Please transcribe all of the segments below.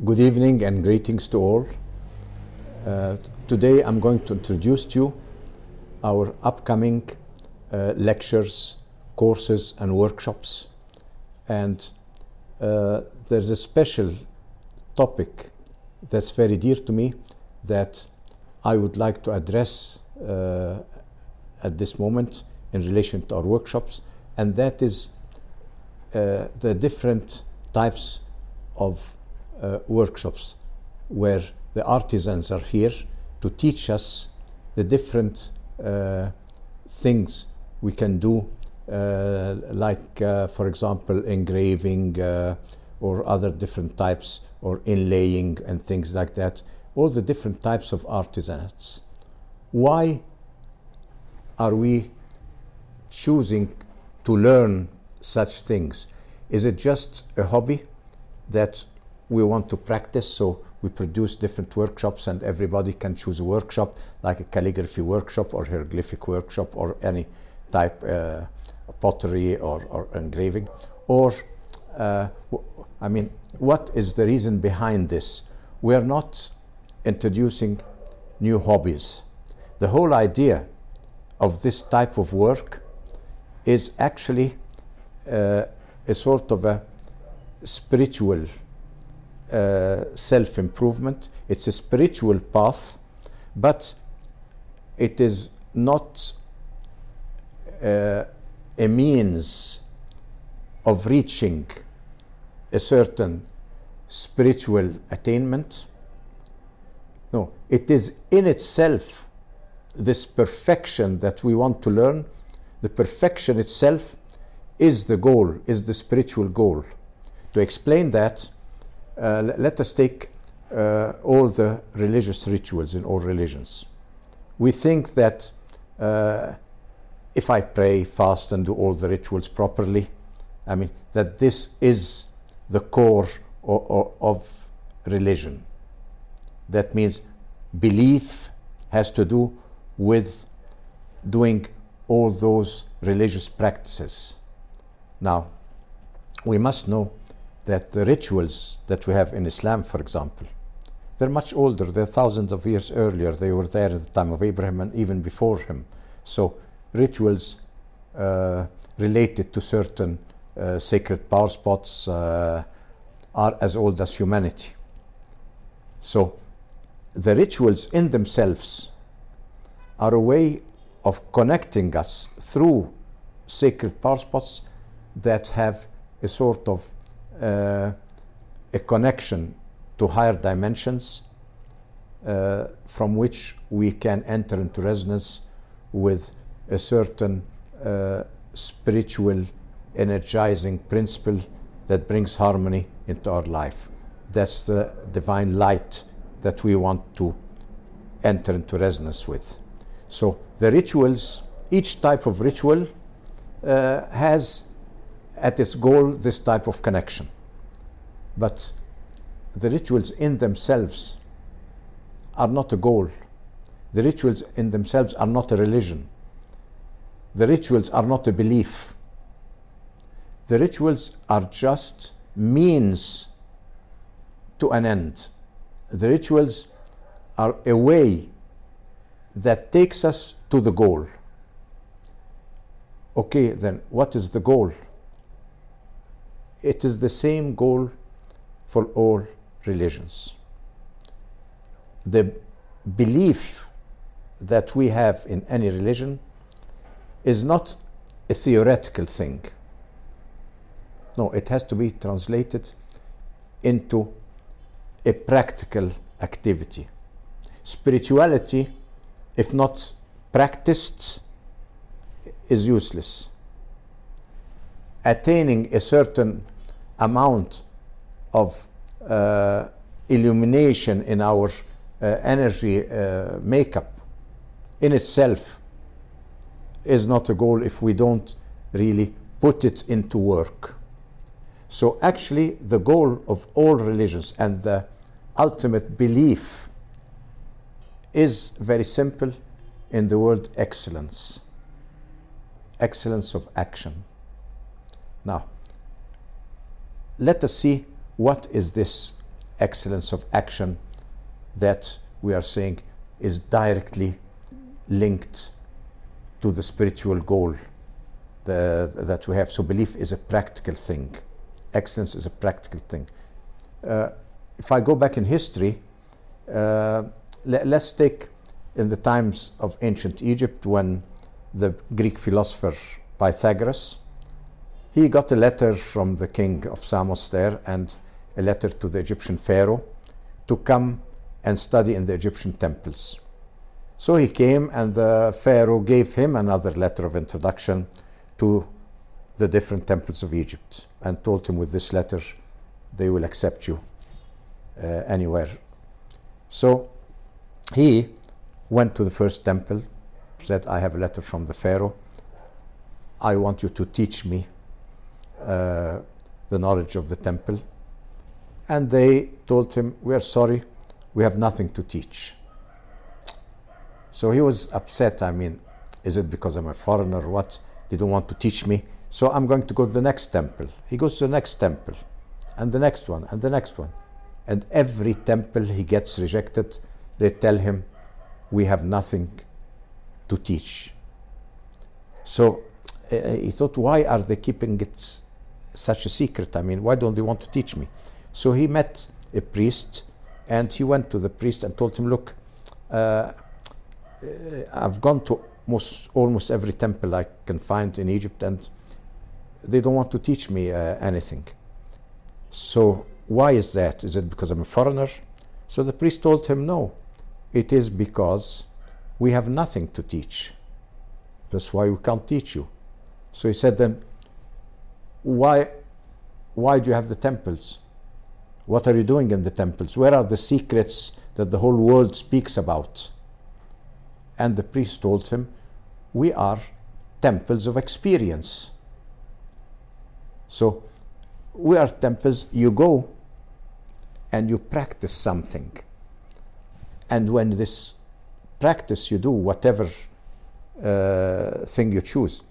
Good evening and greetings to all. Today I'm going to introduce to you our upcoming lectures, courses and workshops. And there's a special topic that's very dear to me that I would like to address at this moment in relation to our workshops, and that is the different types of workshops where the artisans are here to teach us the different things we can do, for example, engraving or other different types, or inlaying and things like that, all the different types of artisans. Why are we choosing to learn such things? Is it just a hobby that we want to practice, so we produce different workshops and everybody can choose a workshop, like a calligraphy workshop or hieroglyphic workshop or any type, pottery or engraving? Or, I mean, what is the reason behind this? We are not introducing new hobbies. The whole idea of this type of work is actually a sort of a spiritual self-improvement. It's a spiritual path, but it is not a means of reaching a certain spiritual attainment. No, it is in itself this perfection that we want to learn. The perfection itself is the goal, is the spiritual goal. To explain that, let us take all the religious rituals in all religions. We think that if I pray, fast and do all the rituals properly, I mean, that this is the core of religion. That means belief has to do with doing all those religious practices. Now, we must know that the rituals that we have in Islam, for example, they're much older. They're thousands of years earlier. They were there at the time of Ibrahim and even before him. So rituals related to certain sacred power spots are as old as humanity. So the rituals in themselves are a way of connecting us through sacred power spots that have a sort of a connection to higher dimensions from which we can enter into resonance with a certain spiritual energizing principle that brings harmony into our life. That's the divine light that we want to enter into resonance with. So the rituals, each type of ritual has at its goal this type of connection. But the rituals in themselves are not a goal. The rituals in themselves are not a religion. The rituals are not a belief. The rituals are just means to an end. The rituals are a way that takes us to the goal. Okay, then what is the goal? It is the same goal for all religions. The belief that we have in any religion is not a theoretical thing. No, it has to be translated into a practical activity. Spirituality, if not practiced, is useless. Attaining a certain amount of illumination in our energy makeup in itself is not a goal if we don't really put it into work. So actually the goal of all religions and the ultimate belief is very simple in the word excellence. Excellence of action. Now, let us see what is this excellence of action that we are saying is directly linked to the spiritual goal that we have. So belief is a practical thing. Excellence is a practical thing. If I go back in history, let's take in the times of ancient Egypt, when the Greek philosopher Pythagoras, he got a letter from the king of Samos there, and a letter to the Egyptian pharaoh to come and study in the Egyptian temples. So he came, and the pharaoh gave him another letter of introduction to the different temples of Egypt, and told him, with this letter they will accept you anywhere. So he went to the first temple, said, I have a letter from the pharaoh, I want you to teach me the knowledge of the temple. And they told him, we are sorry, we have nothing to teach. So he was upset. I mean, is it because I'm a foreigner or what? They don't want to teach me, so I'm going to go to the next temple. He goes to the next temple, and the next one, and the next one. And every temple he gets rejected. They tell him, we have nothing to teach. So he thought, why are they keeping it such a secret? I mean, why don't they want to teach me? So he met a priest, and he went to the priest and told him, look, I've gone to almost every temple I can find in Egypt, and they don't want to teach me anything. So why is that? Is it because I'm a foreigner? So the priest told him, no, it is because we have nothing to teach. That's why we can't teach you. So he said, then why do you have the temples? What are you doing in the temples? Where are the secrets that the whole world speaks about? And the priest told him, we are temples of experience. So we are temples, you go and you practice something. And when this practice you do, whatever thing you choose,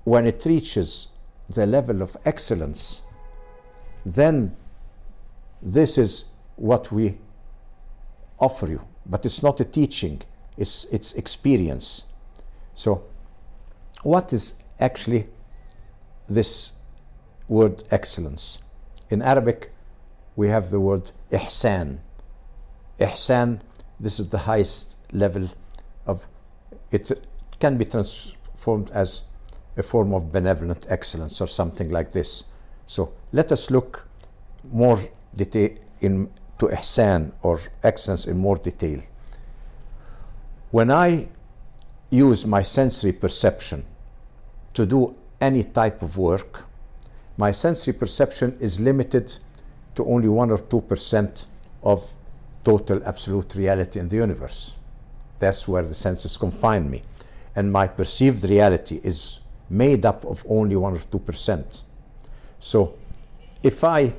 when it reaches the level of excellence, then this is what we offer you. But it's not a teaching, it's experience. So what is actually this word excellence? In Arabic, we have the word ihsan. Ihsan, this is the highest level of it. Can be transformed as a form of benevolent excellence or something like this. So let us look more detail into ihsan or excellence in more detail. When I use my sensory perception to do any type of work, my sensory perception is limited to only 1 or 2% of total absolute reality in the universe. That's where the senses confine me. And my perceived reality is made up of only 1 or 2%. So if I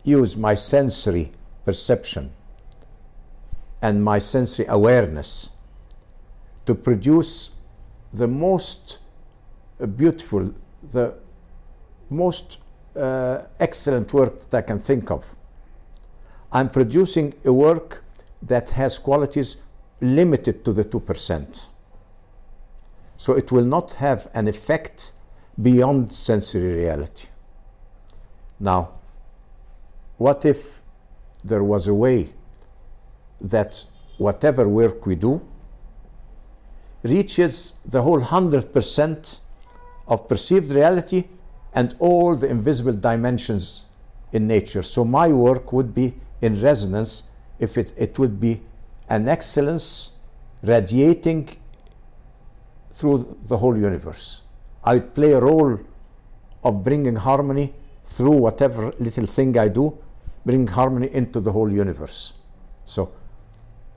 use my sensory perception and my sensory awareness to produce the most beautiful, the most excellent work that I can think of, I'm producing a work that has qualities limited to the 2%. So it will not have an effect beyond sensory reality. Now, what if there was a way that whatever work we do reaches the whole 100% of perceived reality and all the invisible dimensions in nature? So my work would be in resonance, if it would be an excellence radiating through the whole universe. I would play a role of bringing harmony through whatever little thing I do, bring harmony into the whole universe. So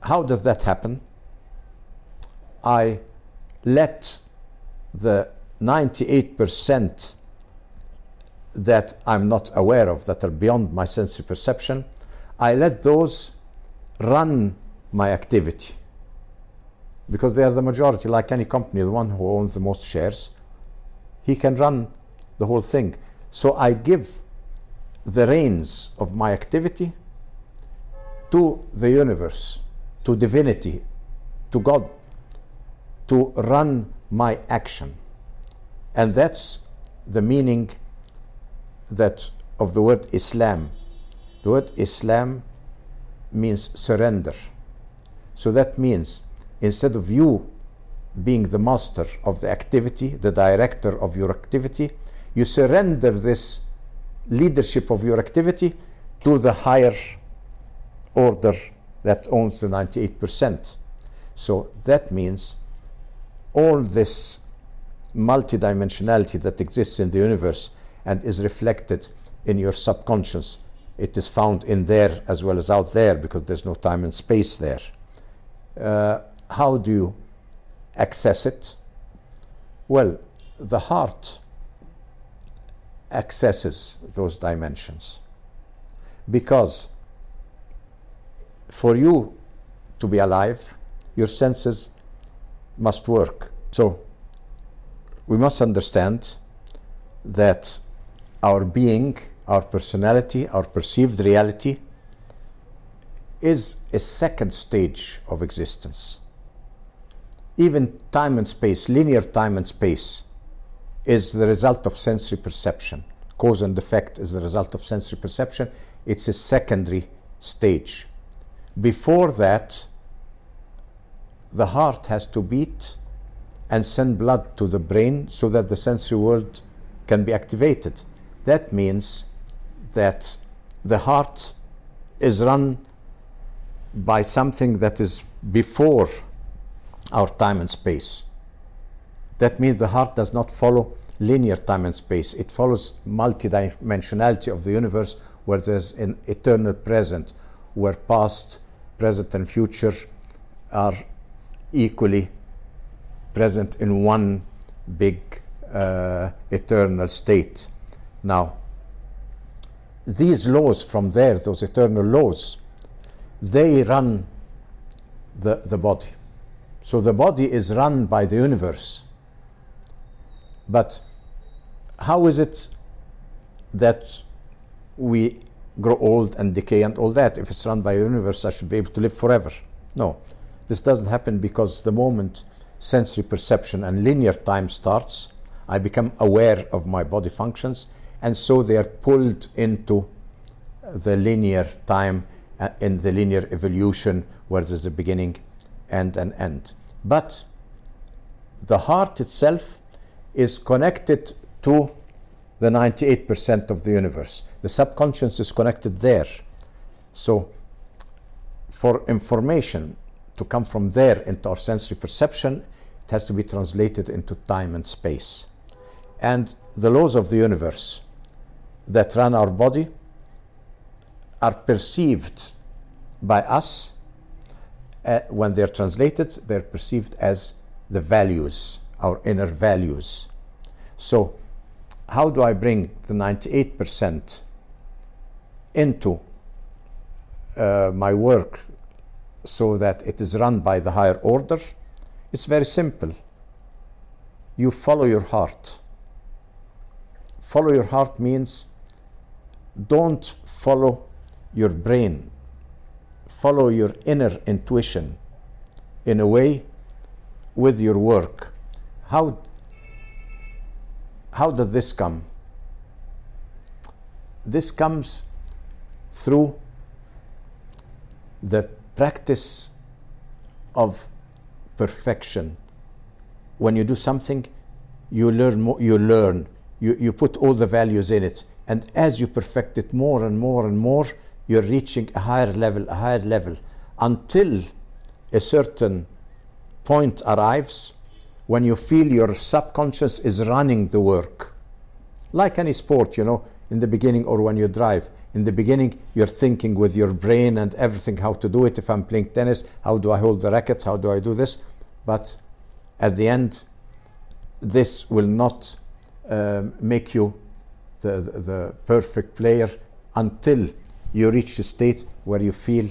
how does that happen? I let the 98% that I'm not aware of, that are beyond my sensory perception, I let those run my activity, because they are the majority. Like any company, the one who owns the most shares, he can run the whole thing. So I give the reins of my activity to the universe, to divinity, to God, to run my action. And that's the meaning that of the word Islam. The word Islam means surrender. So that means instead of you being the master of the activity, the director of your activity, you surrender this leadership of your activity to the higher order that owns the 98%. So that means all this multidimensionality that exists in the universe and is reflected in your subconscious, it is found in there as well as out there, because there's no time and space there. How do you access it? Well, the heart accesses those dimensions, because for you to be alive, your senses must work. So we must understand that our being, our personality, our perceived reality is a second stage of existence. Even time and space, linear time and space, is the result of sensory perception. Cause and effect is the result of sensory perception. It's a secondary stage. Before that, the heart has to beat and send blood to the brain so that the sensory world can be activated. That means that the heart is run by something that is before our time and space. That means the heart does not follow linear time and space. It follows multidimensionality of the universe, where there's an eternal present, where past, present, and future are equally present in one big eternal state. Now, these laws from there, those eternal laws, they run the body. So the body is run by the universe. But how is it that we grow old and decay and all that? If it's run by the universe, I should be able to live forever. No, this doesn't happen, because the moment sensory perception and linear time starts, I become aware of my body functions, and so they are pulled into the linear time in the linear evolution, where there's a beginning and an end. But the heart itself is connected to the 98% of the universe. The subconscious is connected there. So for information to come from there into our sensory perception, it has to be translated into time and space. And the laws of the universe that run our body are perceived by us. When they're translated, they're perceived as the values, our inner values. So how do I bring the 98% into my work so that it is run by the higher order? It's very simple. You follow your heart. Follow your heart means don't follow your brain. Follow your inner intuition in a way with your work. How does this come? This comes through the practice of perfection. When you do something, you learn more, you put all the values in it, and as you perfect it more and more and more, you're reaching a higher level, until a certain point arrives when you feel your subconscious is running the work. Like any sport, in the beginning, or when you drive. In the beginning, you're thinking with your brain and everything how to do it. If I'm playing tennis, how do I hold the racket? How do I do this? But at the end, this will not make you the perfect player until you reach the state where you feel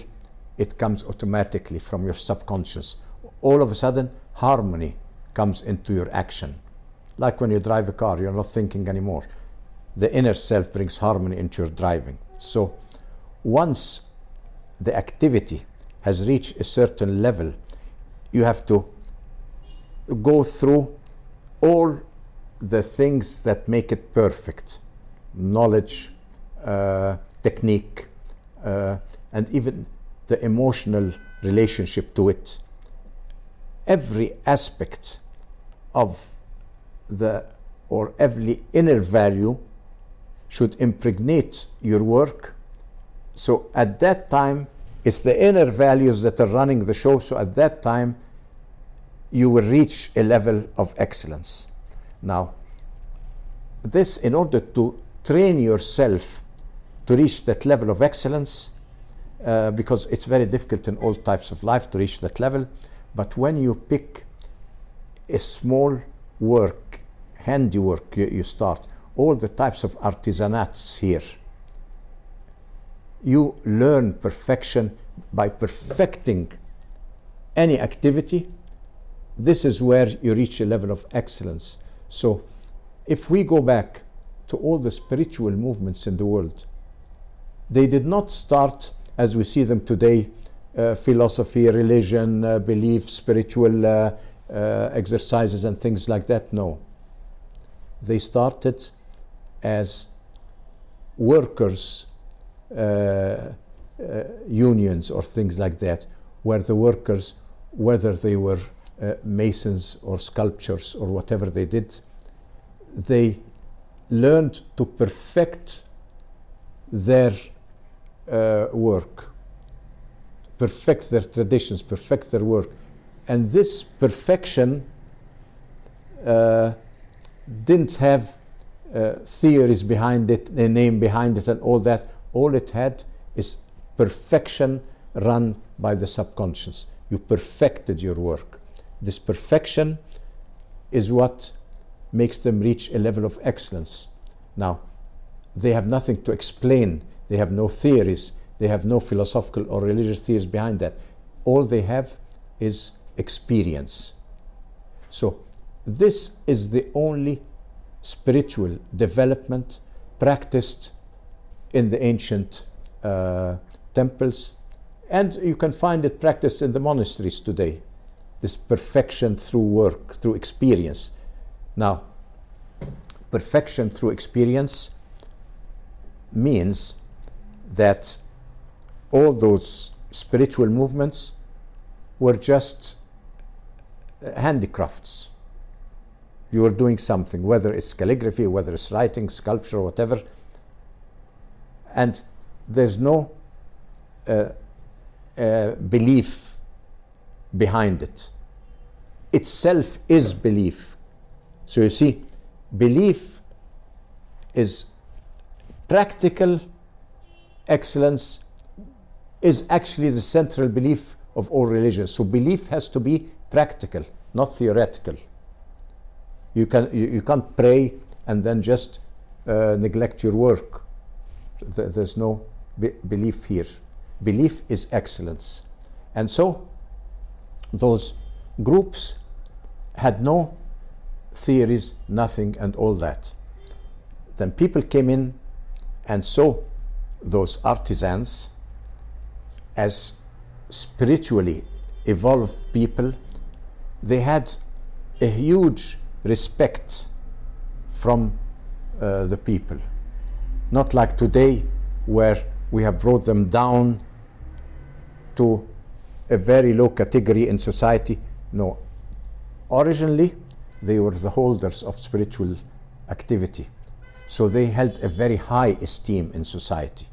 it comes automatically from your subconscious. All of a sudden, harmony comes into your action. Like when you drive a car, you're not thinking anymore. the inner self brings harmony into your driving. So once the activity has reached a certain level, you have to go through all the things that make it perfect: knowledge, technique, and even the emotional relationship to it. Every aspect of every inner value should impregnate your work. So at that time, it's the inner values that are running the show. So at that time, you will reach a level of excellence. Now, this, in order to train yourself to reach that level of excellence, because it's very difficult in all types of life to reach that level, but when you pick a small work, handiwork, you start, all the types of artisanats here, you learn perfection by perfecting any activity. This is where you reach a level of excellence. So if we go back to all the spiritual movements in the world, they did not start as we see them today, philosophy, religion, belief, spiritual exercises and things like that. No. They started as workers' unions or things like that, where the workers, whether they were masons or sculptors or whatever they did, they learned to perfect their work, perfect their traditions, perfect their work. And this perfection didn't have theories behind it, a name behind it and all that. All it had is perfection run by the subconscious. You perfected your work. This perfection is what makes them reach a level of excellence. Now, they have nothing to explain. They have no theories. They have no philosophical or religious theories behind that. All they have is experience. So this is the only spiritual development practiced in the ancient temples, and you can find it practiced in the monasteries today. This perfection through work, through experience. Now, perfection through experience means that all those spiritual movements were just handicrafts. You are doing something, whether it's calligraphy, whether it's writing, sculpture, or whatever, and there's no belief behind it. Itself is belief. So you see, belief is practical excellence, is actually the central belief of all religions. So belief has to be practical, not theoretical. You can't pray and then just neglect your work. There's no belief here. Belief is excellence. And so those groups had no theories, nothing, and all that. Then people came in and saw those artisans as spiritually evolved people. They had a huge respect from the people. Not like today, where we have brought them down to a very low category in society. No. Originally, they were the holders of spiritual activity. So they held a very high esteem in society.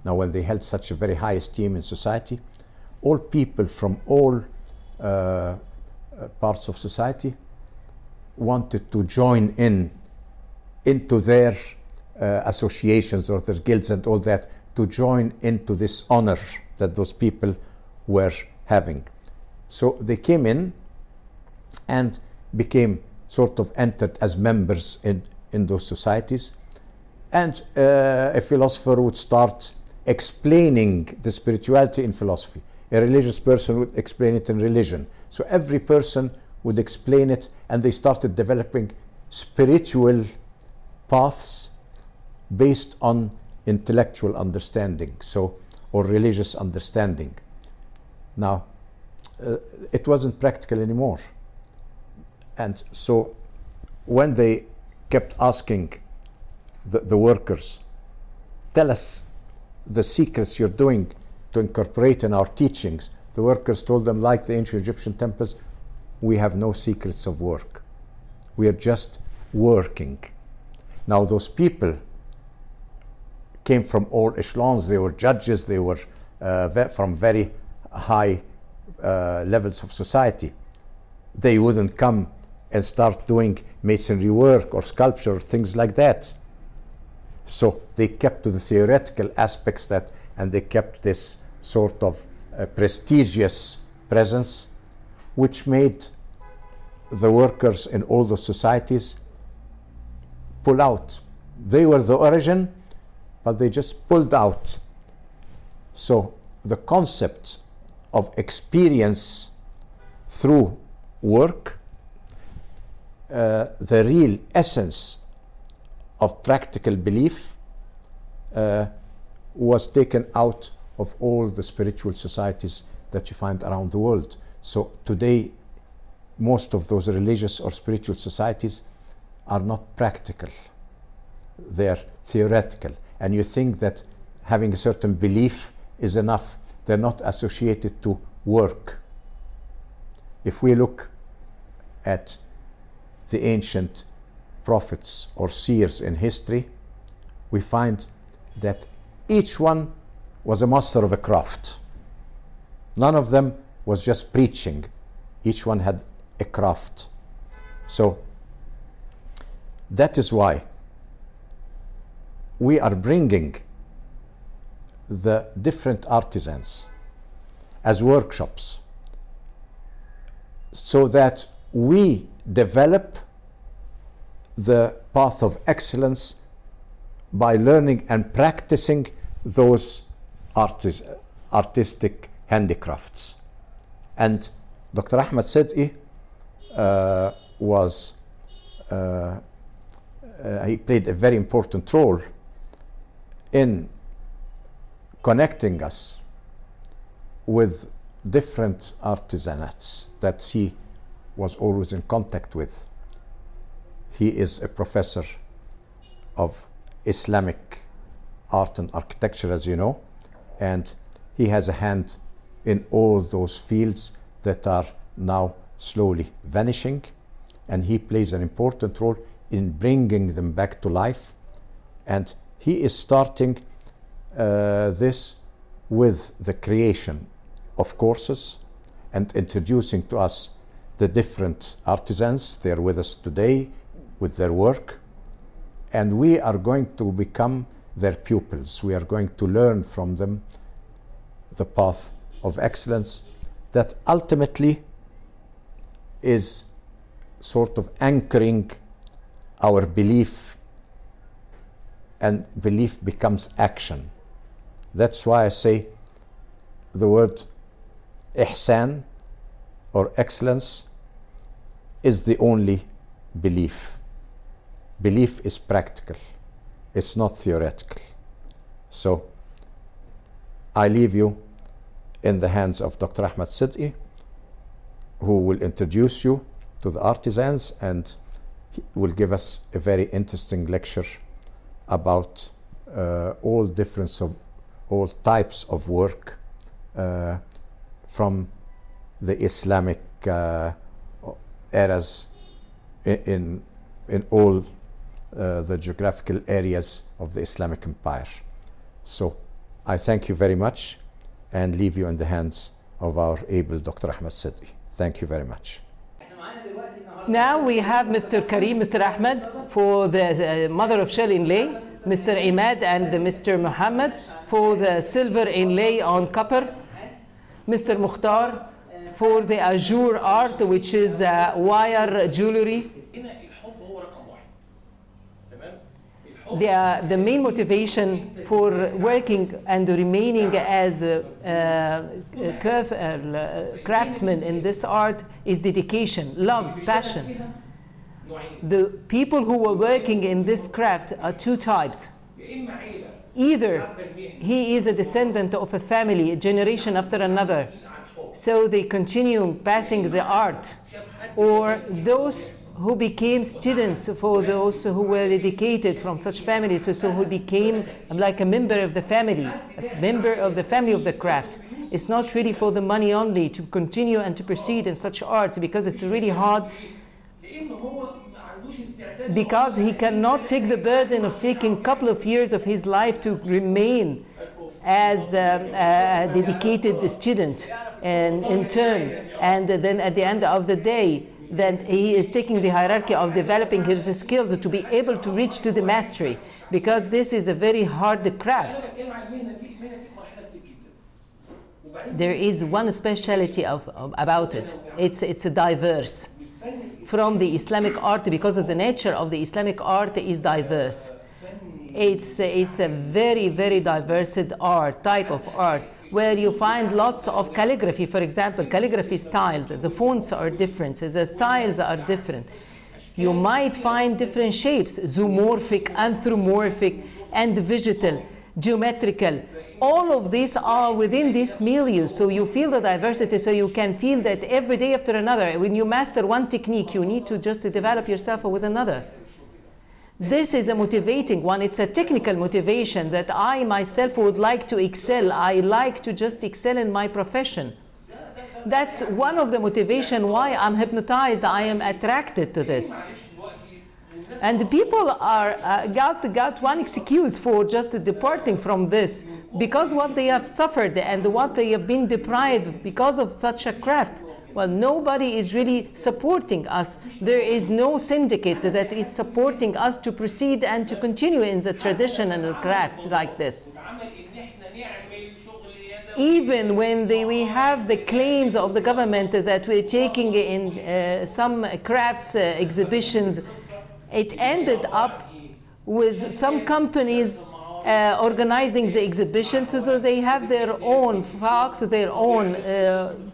Now, when they held such a very high esteem in society, all people from all parts of society wanted to join into their associations or their guilds and all that, to join into this honor that those people were having. So they came in and became sort of entered as members in those societies. And a philosopher would start explaining the spirituality in philosophy. A religious person would explain it in religion. So every person would explain it, and they started developing spiritual paths based on intellectual understanding, so, or religious understanding. Now, it wasn't practical anymore. And so when they kept asking the workers, tell us the secrets you're doing to incorporate in our teachings, the workers told them, like the ancient Egyptian temples, we have no secrets of work. We are just working. Now, those people came from all echelons. They were judges. They were from very high levels of society. They wouldn't come and start doing masonry work or sculpture, things like that. So they kept to the theoretical aspects and they kept this sort of prestigious presence, which made the workers in all those societies pull out. They were the origin, but they just pulled out. So the concept of experience through work, the real essence of practical belief, was taken out of all the spiritual societies that you find around the world. So today, most of those religious or spiritual societies are not practical. They're theoretical. And you think that having a certain belief is enough. They're not associated to work. If we look at the ancient prophets or seers in history, we find that each one was a master of a craft. None of them was just preaching. Each one had a craft. So that is why we are bringing the different artisans as workshops, so that we develop the path of excellence by learning and practicing those artistic handicrafts. And Dr. Ahmed Sidqi he played a very important role in connecting us with different artisanates that he was always in contact with. He is a professor of Islamic art and architecture, as you know, and he has a hand in all those fields that are now slowly vanishing, and he plays an important role in bringing them back to life. And he is starting this with the creation of courses and introducing to us the different artisans. They are with us today with their work, and we are going to become their pupils. We are going to learn from them the path of excellence that ultimately is sort of anchoring our belief, and belief becomes action. That's why I say the word ihsan or excellence is the only belief. Belief is practical. It's not theoretical. So I leave you in the hands of Dr. Ahmed Sidqi, who will introduce you to the artisans and he will give us a very interesting lecture about all types of work from the Islamic eras in all the geographical areas of the Islamic Empire. So I thank you very much and leave you in the hands of our able Dr. Ahmed Sidqi. Thank you very much. Now we have Mr. Karim, Mr. Ahmed for the mother of shell inlay, Mr. Imad and Mr. Muhammad for the silver inlay on copper, Mr. Mukhtar for the azure art, which is wire jewelry. The main motivation for working and remaining as craftsmen in this art is dedication, love, passion. The people who were working in this craft are two types. Either he is a descendant of a family, a generation after another, so they continue passing the art, or those who became students for those who were educated from such families, so who became like a member of the family, a member of the family of the craft. It's not really for the money only to continue and to proceed in such arts, because it's really hard, because he cannot take the burden of taking a couple of years of his life to remain as a dedicated student and in turn, and then at the end of the day, then he is taking the hierarchy of developing his skills to be able to reach to the mastery, because this is a very hard craft. There is one speciality about it. It's a diverse from the Islamic art, because of the nature of the Islamic art is diverse. It's a very, very diverse art, type of art, where you find lots of calligraphy, for example, calligraphy styles. The fonts are different, the styles are different. You might find different shapes, zoomorphic, anthropomorphic, and vegetal, geometrical. All of these are within this milieu, so you feel the diversity, so you can feel that every day after another. When you master one technique, you need to just develop yourself with another. This is a motivating one. It's a technical motivation that I myself would like to excel. I like to just excel in my profession. That's one of the motivation why I'm hypnotized. I am attracted to this. And people are got one excuse for just departing from this, because what they have suffered and what they have been deprived because of such a craft. Well, nobody is really supporting us. There is no syndicate that is supporting us to proceed and to continue in the tradition and the craft like this. Even when we have the claims of the government that we're taking in some crafts exhibitions, it ended up with some companies organizing the exhibitions, so they have their own folks, their own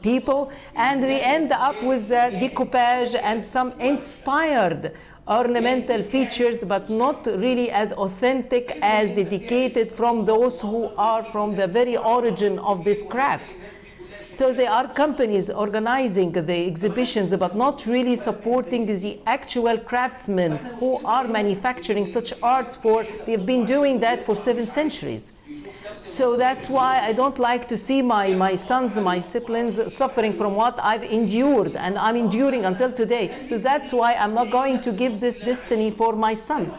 people, and they end up with decoupage and some inspired ornamental features, but not really as authentic as dedicated from those who are from the very origin of this craft. So there are companies organizing the exhibitions, but not really supporting the actual craftsmen who are manufacturing such arts for, they've been doing that for 7 centuries. So that's why I don't like to see my sons, my siblings suffering from what I've endured, and I'm enduring until today. So that's why I'm not going to give this destiny for my son.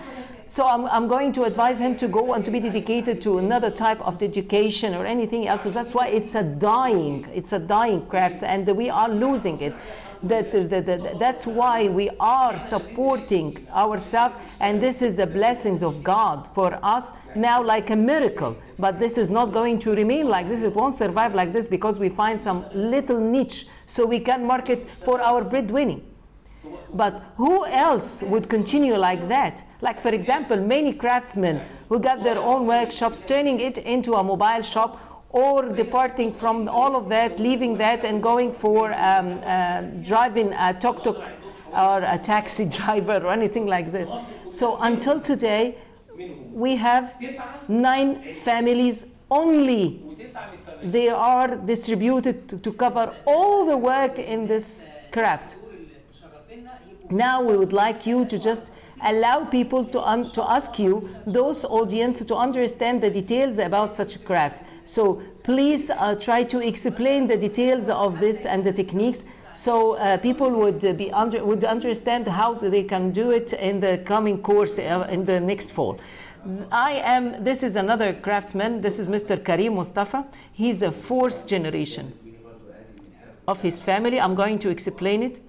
So I'm going to advise him to go and to be dedicated to another type of education or anything else. So that's why it's a dying craft, and we are losing it. That's why we are supporting ourselves, and this is the blessings of God for us now, like a miracle. But this is not going to remain like this. It won't survive like this, because we find some little niche so we can market for our breadwinning. But who else would continue like that? Like, for example, many craftsmen who got their own workshops, turning it into a mobile shop, or departing from all of that, leaving that and going for driving a tuk-tuk or a taxi driver or anything like that. So until today, we have 9 families only. They are distributed to cover all the work in this craft. Now we would like you to just allow people to ask you, those audience, to understand the details about such a craft. So please try to explain the details of this and the techniques, so people would understand how they can do it in the coming course in the next fall. This is another craftsman. This is Mr. Karim Mustafa. He's a 4th generation of his family. I'm going to explain it.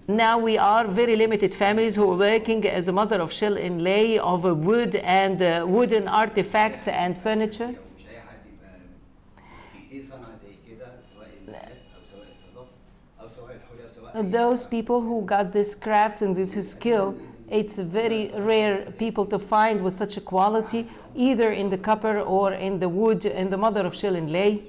Now we are very limited families who are working as a mother of shell inlay of wood and wooden artifacts and furniture. Those people who got this crafts and this skill, it's very rare people to find with such a quality, either in the copper or in the wood and the mother of shell inlay.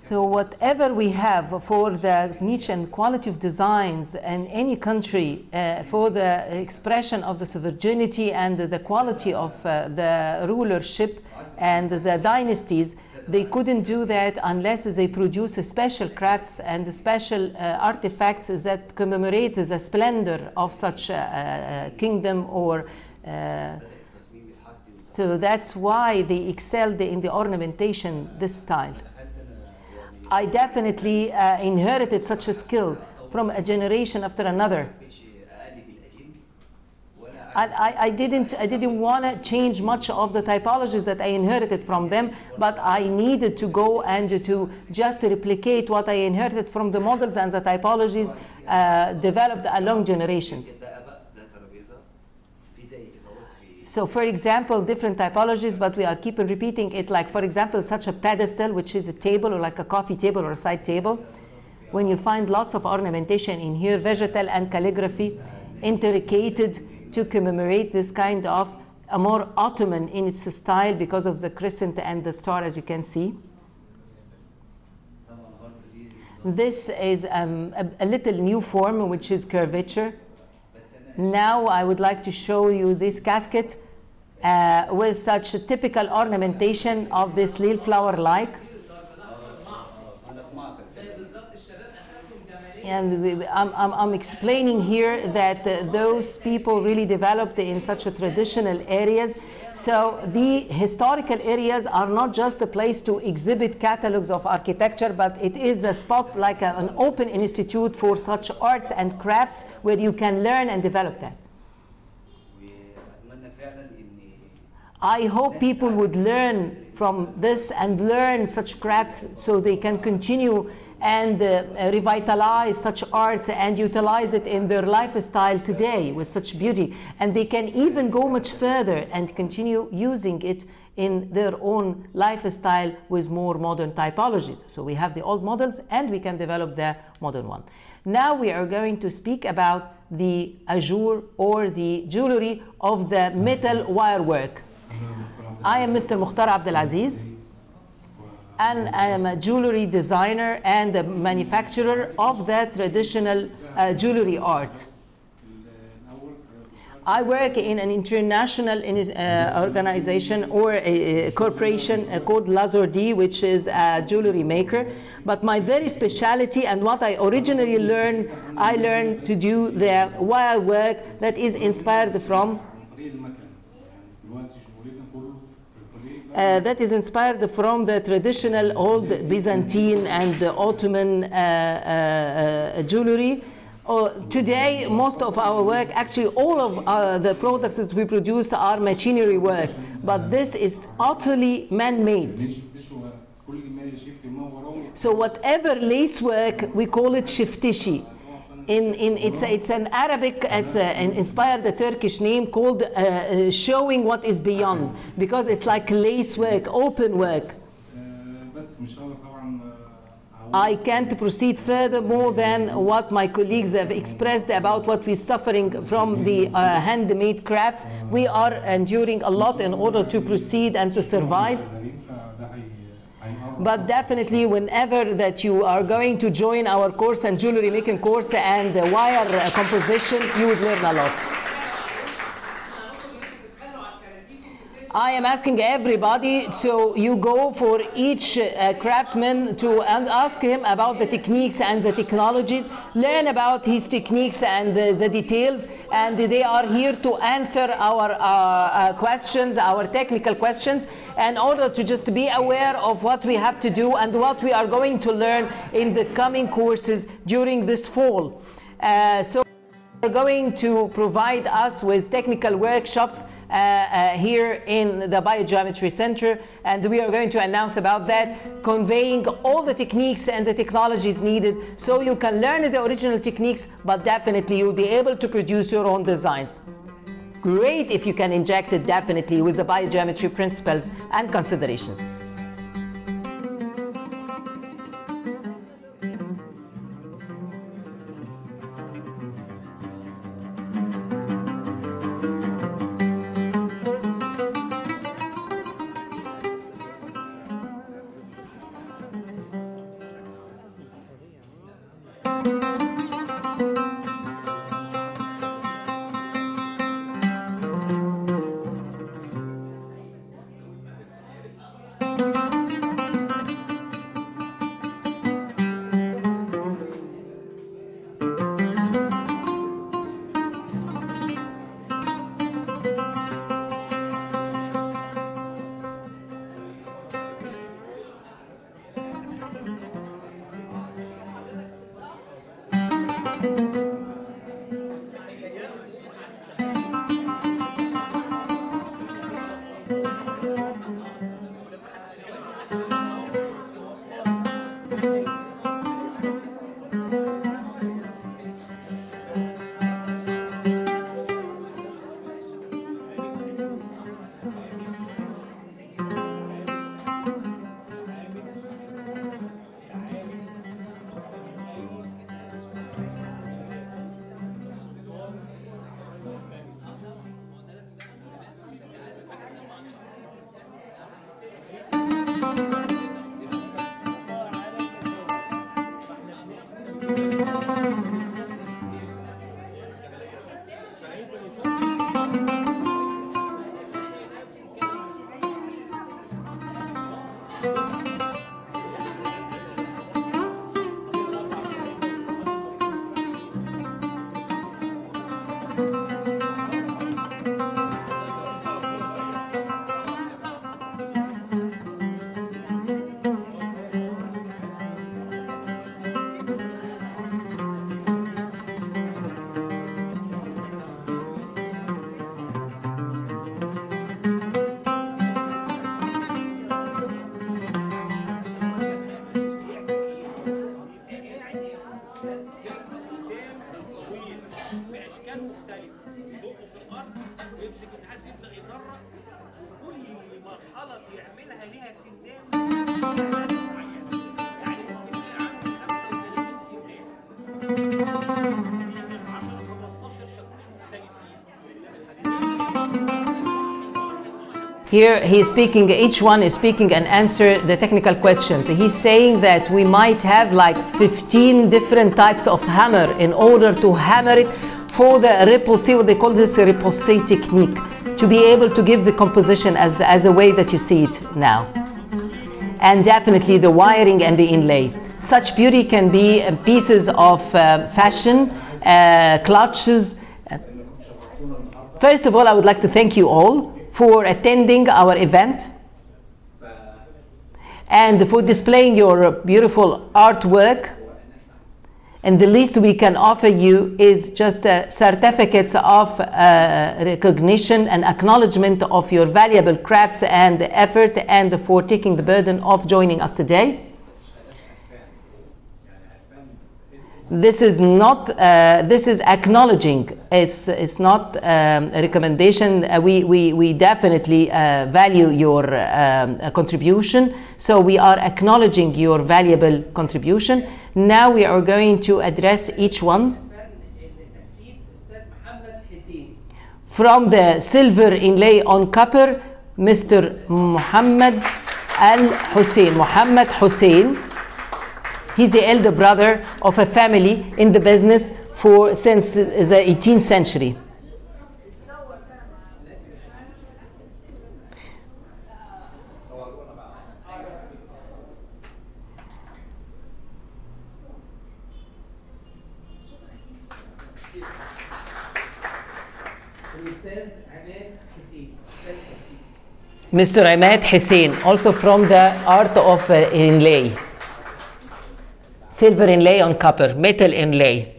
So whatever we have for the niche and quality of designs in any country for the expression of the sovereignty and the quality of the rulership and the dynasties, they couldn't do that unless they produce special crafts and special artifacts that commemorate the splendor of such a kingdom or so that's why they excelled in the ornamentation, this style. I definitely inherited such a skill from a generation after another. I didn't want to change much of the typologies that I inherited from them, but I needed to go and to just replicate what I inherited from the models and the typologies developed along generations. So for example, different typologies, but we are keeping repeating it, like for example, such a pedestal, which is a table or like a coffee table or a side table. When you find lots of ornamentation in here, vegetal and calligraphy, intricated to commemorate this kind of a more Ottoman in its style because of the crescent and the star, as you can see. This is a little new form, which is curvature. Now I would like to show you this casket with such a typical ornamentation of this little flower-like. And I'm explaining here that those people really developed in such a traditional areas. So the historical areas are not just a place to exhibit catalogs of architecture, but it is a spot like an open institute for such arts and crafts where you can learn and develop that. I hope people would learn from this and learn such crafts so they can continue and revitalize such arts and utilize it in their lifestyle today with such beauty. And they can even go much further and continue using it in their own lifestyle with more modern typologies. So we have the old models and we can develop the modern one. Now we are going to speak about the azure or the jewelry of the metal wire work. I am Mr. Mukhtar Abdelaziz, and I am a jewelry designer and a manufacturer of the traditional jewelry art. I work in an international organization or a corporation called Lazardi, which is a jewelry maker. But my very specialty and what I originally learned, I learned to do the wire work that is inspired from the traditional old Byzantine and Ottoman jewelry. Today, most of our work, actually all of the products that we produce are machinery work, but this is utterly man-made. So whatever lace work, we call it shiftishi. It's an Arabic, it's an inspired Turkish name called showing what is beyond, because it's like lace work, open work. I can't proceed further more than what my colleagues have expressed about what we're suffering from the handmade crafts. We are enduring a lot in order to proceed and to survive. But definitely, whenever that you are going to join our course and jewelry making course and wire composition, you would learn a lot. I am asking everybody, so you go for each craftsman to ask him about the techniques and the technologies, learn about his techniques and the details, and they are here to answer our questions, our technical questions, in order to just be aware of what we have to do and what we are going to learn in the coming courses during this fall. So they're going to provide us with technical workshops here in the BioGeometry Center, and we are going to announce about that, conveying all the techniques and the technologies needed so you can learn the original techniques, but definitely you'll be able to produce your own designs. Great if you can inject it definitely with the BioGeometry principles and considerations. Here he's speaking, each one is speaking and answer the technical questions. He's saying that we might have like 15 different types of hammer in order to hammer it for the repoussé, what they call this repoussé technique, to be able to give the composition as a way that you see it now. And definitely the wiring and the inlay. Such beauty can be pieces of fashion, clutches. First of all, I would like to thank you all for attending our event and for displaying your beautiful artwork. And the least we can offer you is just certificates of recognition and acknowledgement of your valuable crafts and effort, and for taking the burden of joining us today. This is not, this is acknowledging, it's not a recommendation. We definitely value your contribution, so we are acknowledging your valuable contribution. Now we are going to address each one. From the silver inlay on copper, Mr. Muhammad Al-Hussein. Muhammad Hussein. He's the elder brother of a family in the business since the 18th century. Mr. Imad Hussein, also from the art of inlay. Silver inlay on copper, metal inlay.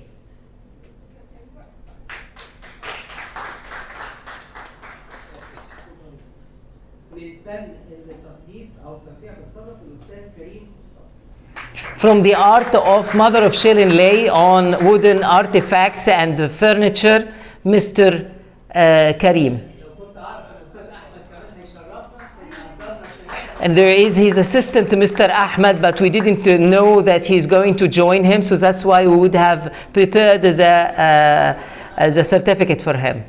From the art of mother of shell inlay on wooden artifacts and furniture, Mr. Karim. And there is his assistant, Mr. Ahmed, but we didn't know that he's going to join him, so that's why we would have prepared the certificate for him.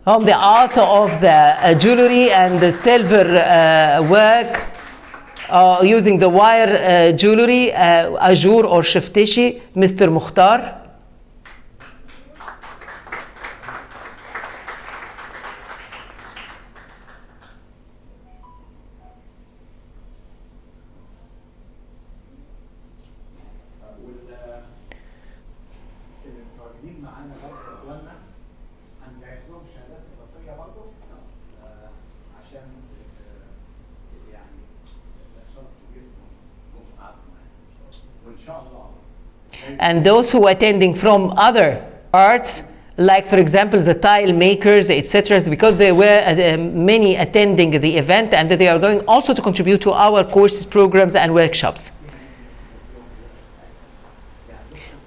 On the art of the jewelry and the silver work, using the wire jewelry, ajour or shifteshi, Mr. Mukhtar. And those who are attending from other arts, like for example the tile makers, etc., because there were many attending the event, and they are going also to contribute to our courses, programs, and workshops.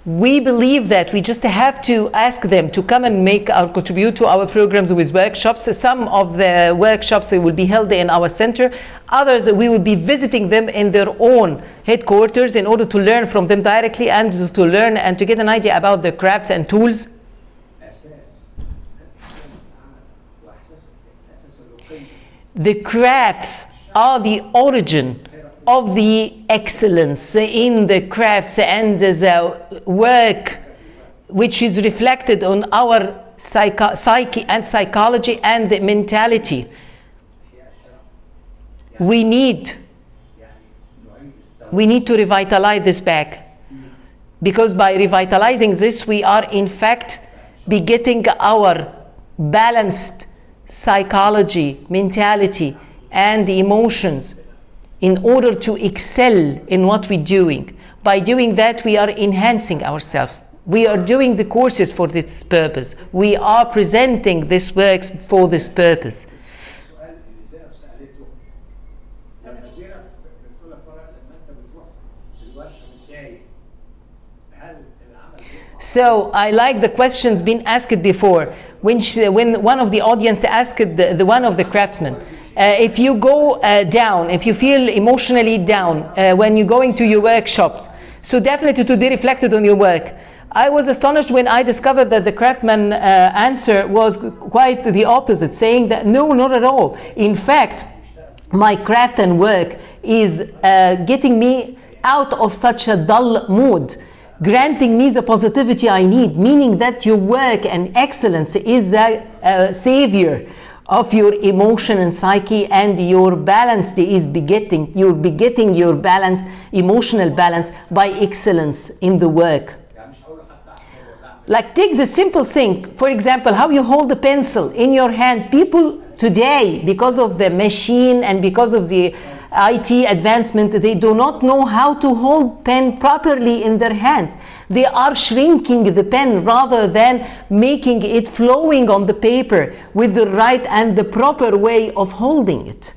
We believe that we just have to ask them to come and contribute to our programs with workshops. Some of the workshops will be held in our center. Others, we will be visiting them in their own headquarters in order to learn from them directly and to learn and to get an idea about the crafts and tools. The crafts are the origin of the excellence in the crafts and the work, which is reflected on our psyche and psychology and mentality. We need to revitalize this back, because by revitalizing this, we are in fact begetting our balanced psychology, mentality, and emotions, in order to excel in what we're doing. By doing that, we are enhancing ourselves. We are doing the courses for this purpose. We are presenting these works for this purpose. So I like the questions being asked before. When one of the audience asked the one of the craftsmen, if you go down, if you feel emotionally down when you're going to your workshops, so definitely to be reflected on your work. I was astonished when I discovered that the craftsman answer was quite the opposite, saying that no, not at all. In fact, my craft and work is getting me out of such a dull mood, granting me the positivity I need, meaning that your work and excellence is the savior of your emotion and psyche, and your balance is begetting your balance, emotional balance, by excellence in the work. Like, take the simple thing, for example, how you hold a pencil in your hand. People today, because of the machine and because of the IT advancement, they do not know how to hold pen properly in their hands. They are shrinking the pen rather than making it flowing on the paper with the right and the proper way of holding it.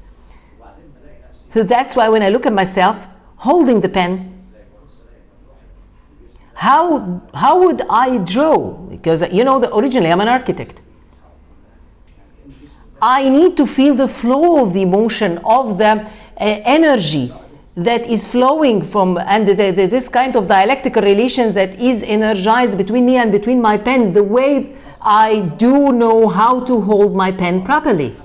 So that's why when I look at myself holding the pen, how would I draw? Because originally I'm an architect. I need to feel the flow of the emotion, of the energy that is flowing from, and this kind of dialectical relations that is energized between me and between my pen, the way I do know how to hold my pen properly.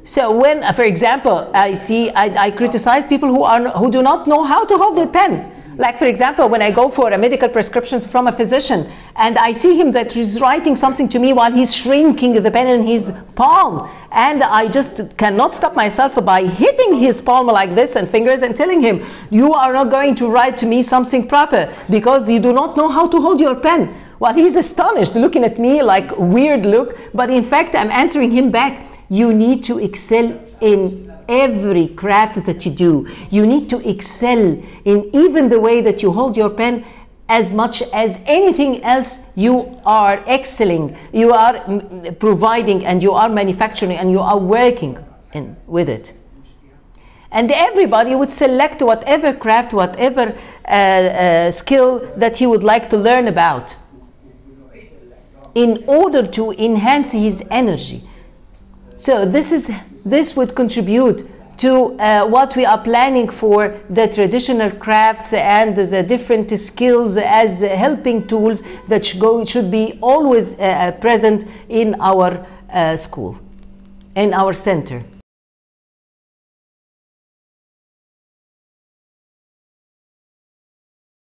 So when, for example, I criticize people who do not know how to hold their pen. Like, for example, when I go for a medical prescriptions from a physician and I see him that he's writing something to me while he's shrinking the pen in his palm, and I just cannot stop myself by hitting his palm like this and fingers and telling him, you are not going to write to me something proper because you do not know how to hold your pen. Well, he's astonished, looking at me like weird look, but in fact I'm answering him back. You need to excel in every craft that you do. You need to excel in even the way that you hold your pen. As much as anything else, you are excelling, you are providing, and you are manufacturing, and you are working with it. And everybody would select whatever craft, whatever skill that he would like to learn about in order to enhance his energy. So this would contribute to what we are planning for the traditional crafts and the different skills as helping tools that should be always present in our school, in our center.